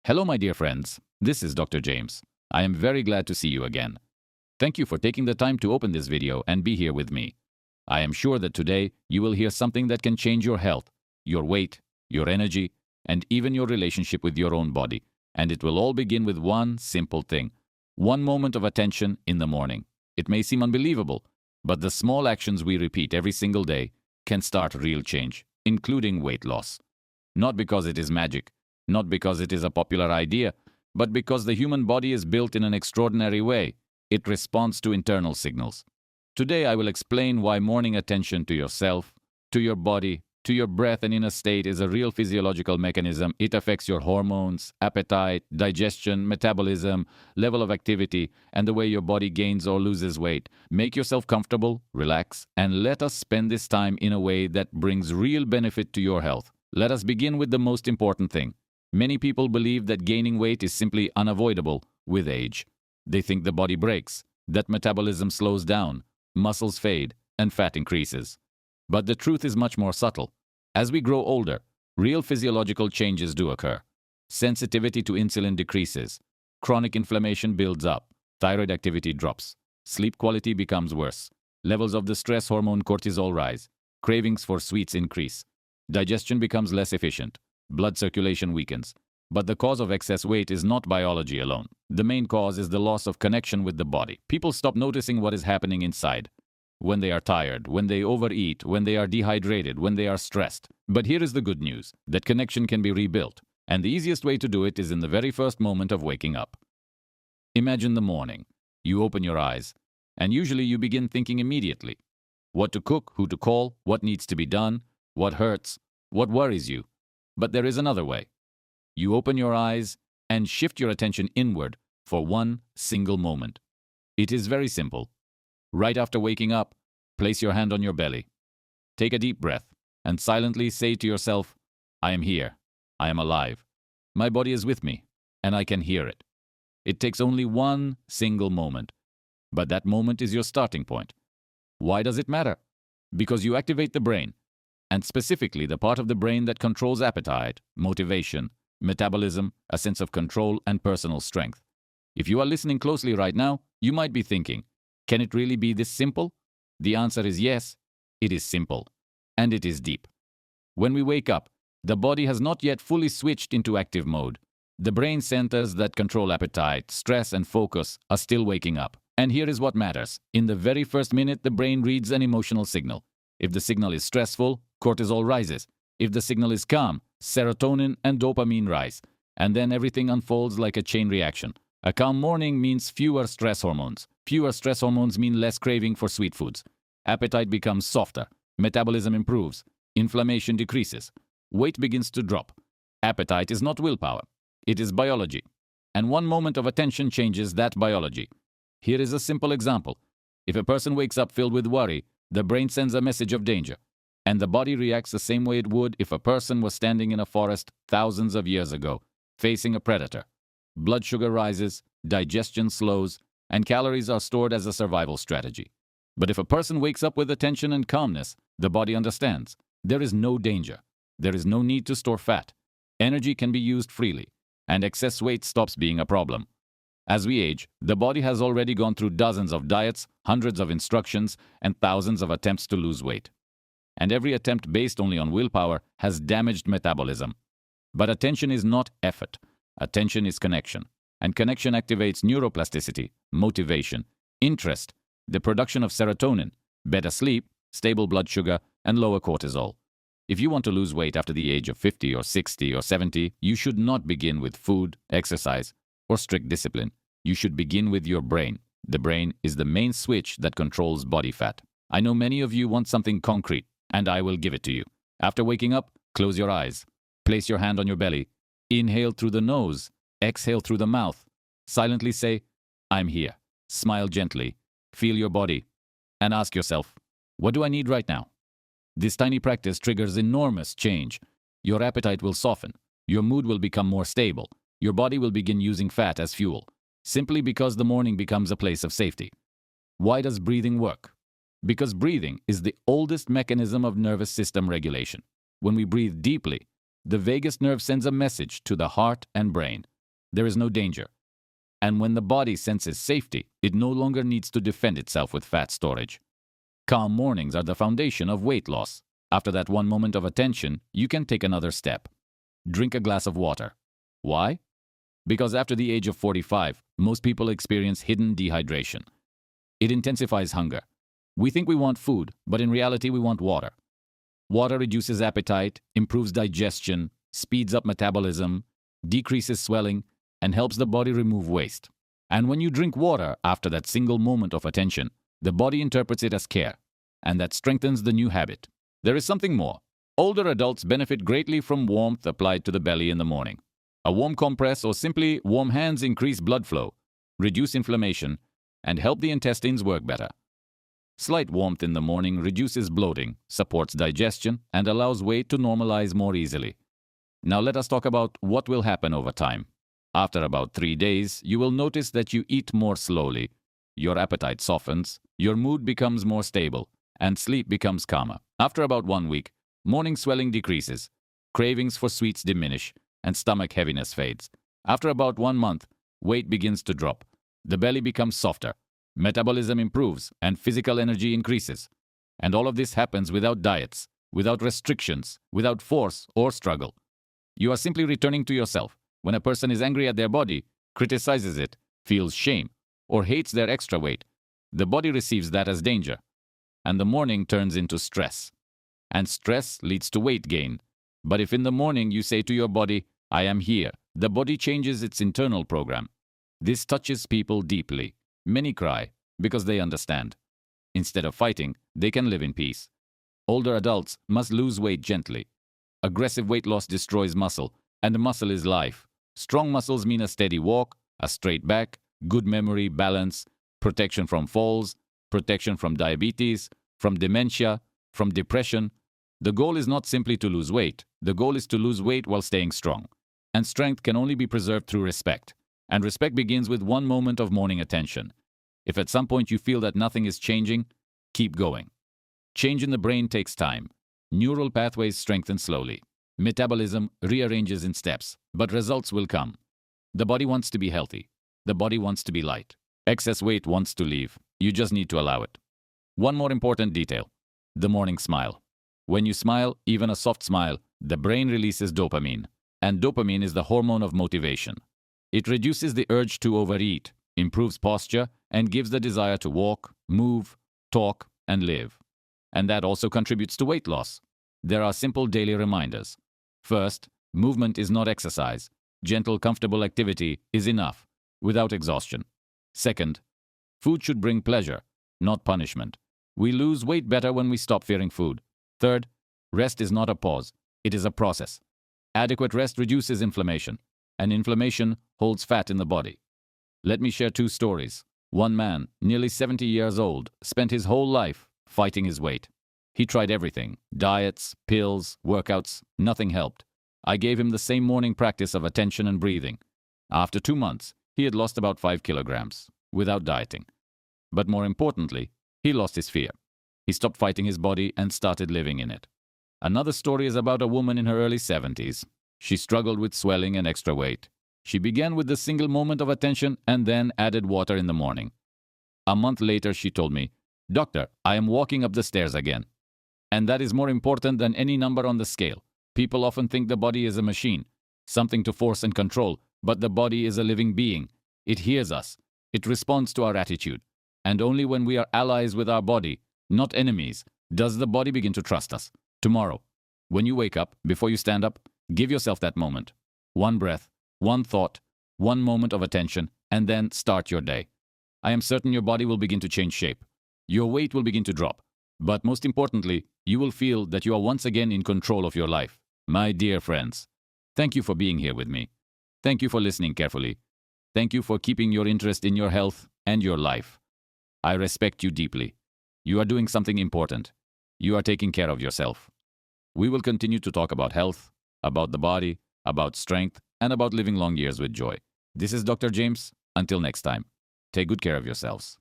Hello, my dear friends. This is Dr. James. I am very glad to see you again. Thank you for taking the time to open this video and be here with me. I am sure that today you will hear something that can change your health, your weight, your energy, and even your relationship with your own body. And it will all begin with one simple thing. One moment of attention in the morning. It may seem unbelievable, but the small actions we repeat every single day can start real change, including weight loss. Not because it is magic, not because it is a popular idea, but because the human body is built in an extraordinary way. It responds to internal signals. Today I will explain why morning attention to yourself, to your body, to your breath and inner state is a real physiological mechanism. It affects your hormones, appetite, digestion, metabolism, level of activity, and the way your body gains or loses weight. Make yourself comfortable, relax, and let us spend this time in a way that brings real benefit to your health. Let us begin with the most important thing. Many people believe that gaining weight is simply unavoidable with age. They think the body breaks, that metabolism slows down, muscles fade, and fat increases. But the truth is much more subtle. As we grow older, real physiological changes do occur. Sensitivity to insulin decreases, chronic inflammation builds up, thyroid activity drops, sleep quality becomes worse, levels of the stress hormone cortisol rise, cravings for sweets increase, digestion becomes less efficient, blood circulation weakens. But the cause of excess weight is not biology alone. The main cause is the loss of connection with the body. People stop noticing what is happening inside. When they are tired, when they overeat, when they are dehydrated, when they are stressed. But here is the good news, that connection can be rebuilt. And the easiest way to do it is in the very first moment of waking up. Imagine the morning. You open your eyes, and usually you begin thinking immediately. What to cook, who to call, what needs to be done, what hurts, what worries you. But there is another way. You open your eyes and shift your attention inward for one single moment. It is very simple. Right after waking up, place your hand on your belly. Take a deep breath and silently say to yourself, I am here. I am alive. My body is with me, and I can hear it. It takes only one single moment. But that moment is your starting point. Why does it matter? Because you activate the brain, and specifically the part of the brain that controls appetite, motivation, metabolism, a sense of control, and personal strength. If you are listening closely right now, you might be thinking, can it really be this simple? The answer is yes, it is simple, and it is deep. When we wake up, the body has not yet fully switched into active mode. The brain centers that control appetite, stress, and focus are still waking up. And here is what matters. In the very first minute, the brain reads an emotional signal. If the signal is stressful, cortisol rises. If the signal is calm, serotonin and dopamine rise. And then everything unfolds like a chain reaction. A calm morning means fewer stress hormones. Fewer stress hormones mean less craving for sweet foods. Appetite becomes softer. Metabolism improves. Inflammation decreases. Weight begins to drop. Appetite is not willpower. It is biology. And one moment of attention changes that biology. Here is a simple example. If a person wakes up filled with worry, the brain sends a message of danger. And the body reacts the same way it would if a person was standing in a forest thousands of years ago, facing a predator. Blood sugar rises, digestion slows, and calories are stored as a survival strategy. But if a person wakes up with attention and calmness, the body understands. There is no danger. There is no need to store fat. Energy can be used freely, and excess weight stops being a problem. As we age, the body has already gone through dozens of diets, hundreds of instructions, and thousands of attempts to lose weight. And every attempt based only on willpower has damaged metabolism. But attention is not effort. Attention is connection. And connection activates neuroplasticity, motivation, interest, the production of serotonin, better sleep, stable blood sugar, and lower cortisol. If you want to lose weight after the age of 50 or 60 or 70, you should not begin with food, exercise, or strict discipline. You should begin with your brain. The brain is the main switch that controls body fat. I know many of you want something concrete, and I will give it to you. After waking up, close your eyes. Place your hand on your belly. Inhale through the nose. Exhale through the mouth. Silently say, I'm here. Smile gently. Feel your body. And ask yourself, what do I need right now? This tiny practice triggers enormous change. Your appetite will soften. Your mood will become more stable. Your body will begin using fat as fuel, simply because the morning becomes a place of safety. Why does breathing work? Because breathing is the oldest mechanism of nervous system regulation. When we breathe deeply, the vagus nerve sends a message to the heart and brain. there is no danger. And when the body senses safety, it no longer needs to defend itself with fat storage. Calm mornings are the foundation of weight loss. After that one moment of attention, you can take another step. Drink a glass of water. Why? Because after the age of 45, most people experience hidden dehydration. It intensifies hunger. We think we want food, but in reality we want water. Water reduces appetite, improves digestion, speeds up metabolism, decreases swelling, and helps the body remove waste. And when you drink water after that single moment of attention, the body interprets it as care, and that strengthens the new habit. There is something more. Older adults benefit greatly from warmth applied to the belly in the morning. A warm compress or simply warm hands increase blood flow, reduce inflammation, and help the intestines work better. Slight warmth in the morning reduces bloating, supports digestion, and allows weight to normalize more easily. Now let us talk about what will happen over time. After about 3 days, you will notice that you eat more slowly. Your appetite softens, your mood becomes more stable, and sleep becomes calmer. After about 1 week, morning swelling decreases, cravings for sweets diminish, and stomach heaviness fades. After about 1 month, weight begins to drop. The belly becomes softer, metabolism improves, and physical energy increases. And all of this happens without diets, without restrictions, without force or struggle. You are simply returning to yourself. When a person is angry at their body, criticizes it, feels shame, or hates their extra weight, the body receives that as danger. And the morning turns into stress. And stress leads to weight gain. But if in the morning you say to your body, I am here, the body changes its internal program. This touches people deeply. Many cry because they understand. Instead of fighting, they can live in peace. Older adults must lose weight gently. Aggressive weight loss destroys muscle, and muscle is life. Strong muscles mean a steady walk, a straight back, good memory, balance, protection from falls, protection from diabetes, from dementia, from depression. The goal is not simply to lose weight. The goal is to lose weight while staying strong. And strength can only be preserved through respect. And respect begins with one moment of morning attention. If at some point you feel that nothing is changing, keep going. Change in the brain takes time. Neural pathways strengthen slowly. Metabolism rearranges in steps, but results will come. The body wants to be healthy. The body wants to be light. Excess weight wants to leave. You just need to allow it. One more important detail: the morning smile. When you smile, even a soft smile, the brain releases dopamine. And dopamine is the hormone of motivation. It reduces the urge to overeat, improves posture, and gives the desire to walk, move, talk, and live. And that also contributes to weight loss. There are simple daily reminders. First, movement is not exercise. Gentle, comfortable activity is enough, without exhaustion. Second, food should bring pleasure, not punishment. We lose weight better when we stop fearing food. Third, rest is not a pause, it is a process. Adequate rest reduces inflammation, and inflammation holds fat in the body. Let me share 2 stories. One man, nearly 70 years old, spent his whole life fighting his weight. He tried everything: diets, pills, workouts. Nothing helped. I gave him the same morning practice of attention and breathing. After 2 months, he had lost about 5 kilograms, without dieting. But more importantly, he lost his fear. He stopped fighting his body and started living in it. Another story is about a woman in her early 70s. She struggled with swelling and extra weight. She began with the single moment of attention and then added water in the morning. A month later, she told me, "Doctor, I am walking up the stairs again." And that is more important than any number on the scale. People often think the body is a machine, something to force and control, but the body is a living being. It hears us. It responds to our attitude. And only when we are allies with our body, not enemies, does the body begin to trust us. Tomorrow, when you wake up, before you stand up, give yourself that moment. One breath, one thought, one moment of attention, and then start your day. I am certain your body will begin to change shape. Your weight will begin to drop. But most importantly, you will feel that you are once again in control of your life. My dear friends, thank you for being here with me. Thank you for listening carefully. Thank you for keeping your interest in your health and your life. I respect you deeply. You are doing something important. You are taking care of yourself. We will continue to talk about health, about the body, about strength, and about living long years with joy. This is Dr. James. Until next time, take good care of yourselves.